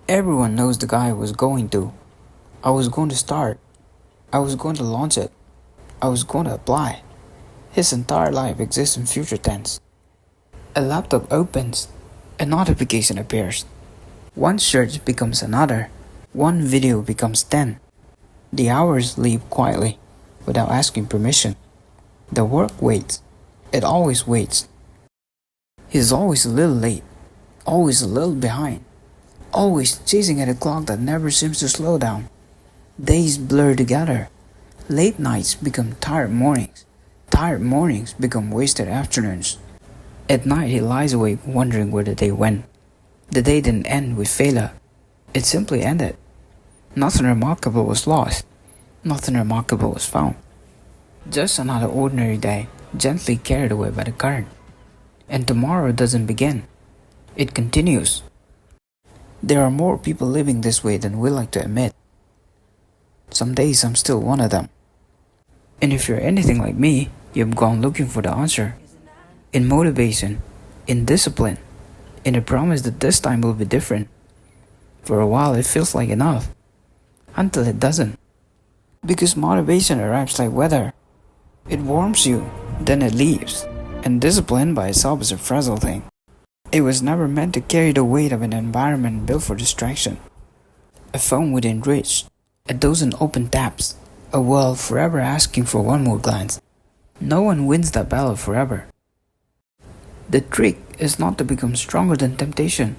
Everyone knows the guy was going to. I was going to start. I was going to launch it. I was going to apply. His entire life exists in future tense. A laptop opens. A notification appears. One search becomes another. One video becomes 10. The hours leave quietly, without asking permission. The work waits. It always waits. He's always a little late. Always a little behind. Always chasing at a clock that never seems to slow down. Days blur together. Late nights become tired mornings. Tired mornings become wasted afternoons. At night he lies awake wondering where the day went. The day didn't end with failure. It simply ended. Nothing remarkable was lost. Nothing remarkable was found. Just another ordinary day, gently carried away by the current. And tomorrow doesn't begin. It continues. There are more people living this way than we like to admit. Some days I'm still one of them. And if you're anything like me, you've gone looking for the answer. In motivation, in discipline, in a promise that this time will be different. For a while it feels like enough, until it doesn't. Because motivation arrives like weather. It warms you, then it leaves. And discipline by itself is a fragile thing. It was never meant to carry the weight of an environment built for distraction. A phone within reach, a dozen open tabs, a world forever asking for one more glance. No one wins that battle forever. The trick is not to become stronger than temptation.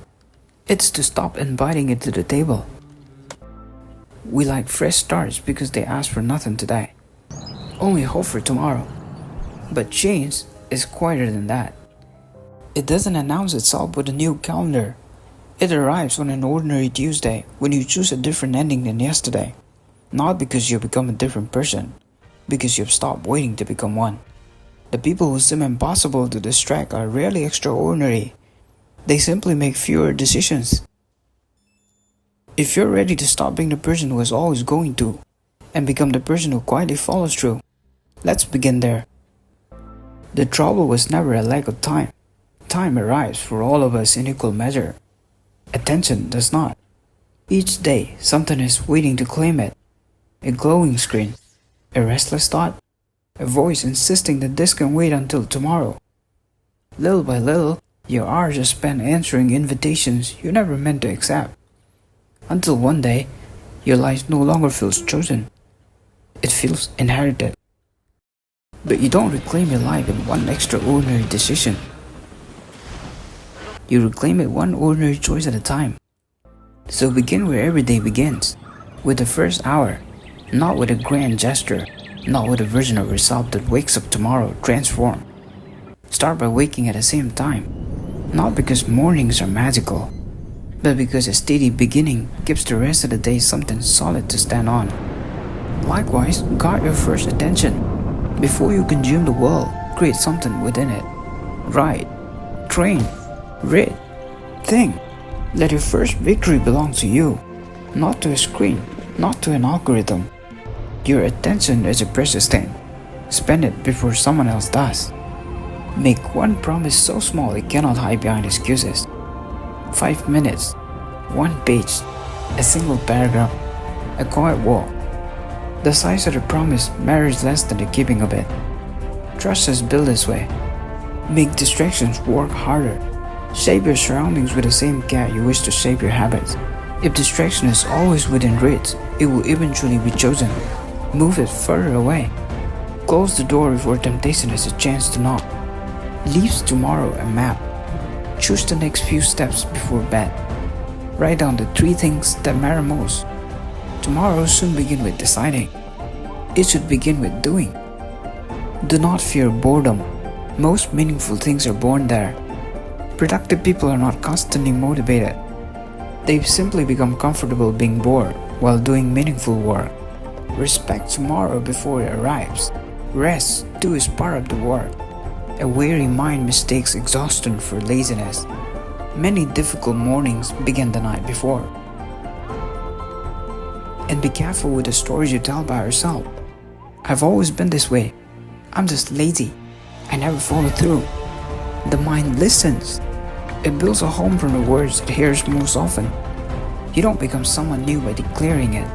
It's to stop inviting it to the table. We like fresh starts because they ask for nothing today. Only hope for tomorrow. But change is quieter than that. It doesn't announce itself with a new calendar. It arrives on an ordinary Tuesday when you choose a different ending than yesterday. Not because you become a different person, because you've stopped waiting to become one. The people who seem impossible to distract are rarely extraordinary. They simply make fewer decisions. If you're ready to stop being the person who is always going to, and become the person who quietly follows through, let's begin there. The trouble was never a lack of time. Time arrives for all of us in equal measure. Attention does not. Each day, something is waiting to claim it. A glowing screen, a restless thought, a voice insisting that this can wait until tomorrow. Little by little, your hours are spent answering invitations you never meant to accept. Until one day, your life no longer feels chosen. It feels inherited. But you don't reclaim your life in one extraordinary decision. You reclaim it one ordinary choice at a time. So begin where every day begins, with the first hour, not with a grand gesture, not with a version of yourself that wakes up tomorrow transformed. Start by waking at the same time, not because mornings are magical, but because a steady beginning gives the rest of the day something solid to stand on. Likewise, guard your first attention. Before you consume the world, create something within it. Write, train, read, think. Let your first victory belong to you, not to a screen, not to an algorithm. Your attention is a precious thing. Spend it before someone else does. Make one promise so small it cannot hide behind excuses. 5 minutes, 1 page, a single paragraph, a quiet walk. The size of the promise matters less than the keeping of it. Trust is built this way. Make distractions work harder. Shape your surroundings with the same care you wish to shape your habits. If distraction is always within reach, it will eventually be chosen. Move it further away. Close the door before temptation has a chance to knock. Leave tomorrow a map. Choose the next few steps before bed. Write down the 3 things that matter most. Tomorrow soon begin with deciding. It should begin with doing. Do not fear boredom. Most meaningful things are born there. Productive people are not constantly motivated. They simply become comfortable being bored while doing meaningful work. Respect tomorrow before it arrives. Rest too is part of the work. A weary mind mistakes exhaustion for laziness. Many difficult mornings begin the night before. And be careful with the stories you tell by yourself. I've always been this way. I'm just lazy. I never follow through. The mind listens. It builds a home from the words it hears most often. You don't become someone new by declaring it.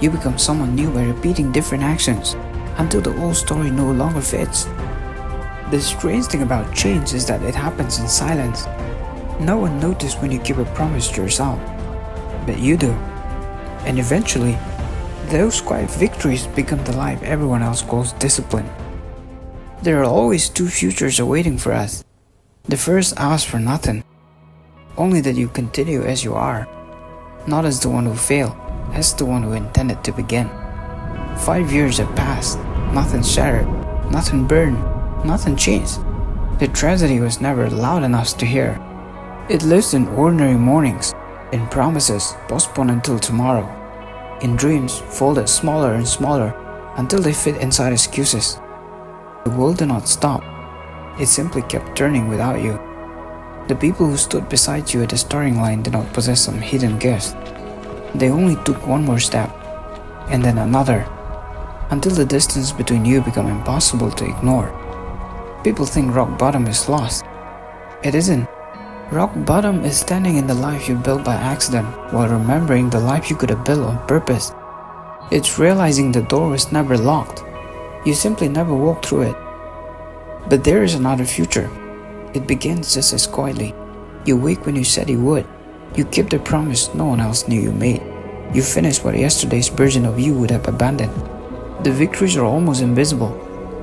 You become someone new by repeating different actions until the old story no longer fits. The strange thing about change is that it happens in silence. No one notices when you keep a promise to yourself, but you do. And eventually, those quiet victories become the life everyone else calls discipline. There are always two futures awaiting for us. The first asks for nothing, only that you continue as you are, not as the one who failed, as the one who intended to begin. 5 years have passed, nothing shattered, nothing burned, nothing changed. The tragedy was never loud enough to hear. It lives in ordinary mornings, in promises postponed until tomorrow, in dreams folded smaller and smaller until they fit inside excuses. The world did not stop, it simply kept turning without you. The people who stood beside you at the starting line did not possess some hidden gift. They only took one more step, and then another, until the distance between you became impossible to ignore. People think rock bottom is lost. It isn't. Rock bottom is standing in the life you built by accident while remembering the life you could have built on purpose. It's realizing the door was never locked. You simply never walked through it. But there is another future. It begins just as quietly. You wake when you said you would. You keep the promise no one else knew you made. You finish what yesterday's version of you would have abandoned. The victories are almost invisible,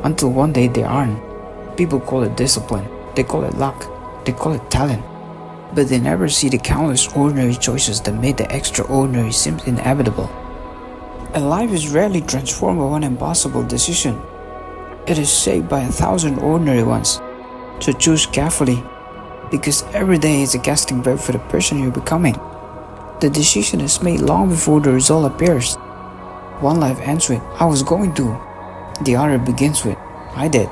until one day they aren't. People call it discipline, they call it luck, they call it talent. But they never see the countless ordinary choices that made the extraordinary seem inevitable. And life is rarely transformed by one impossible decision. It is shaped by 1,000 ordinary ones. So choose carefully, because every day is a casting vote for the person you're becoming. The decision is made long before the result appears. One life ends with, "I was going to." The other begins with, "I did."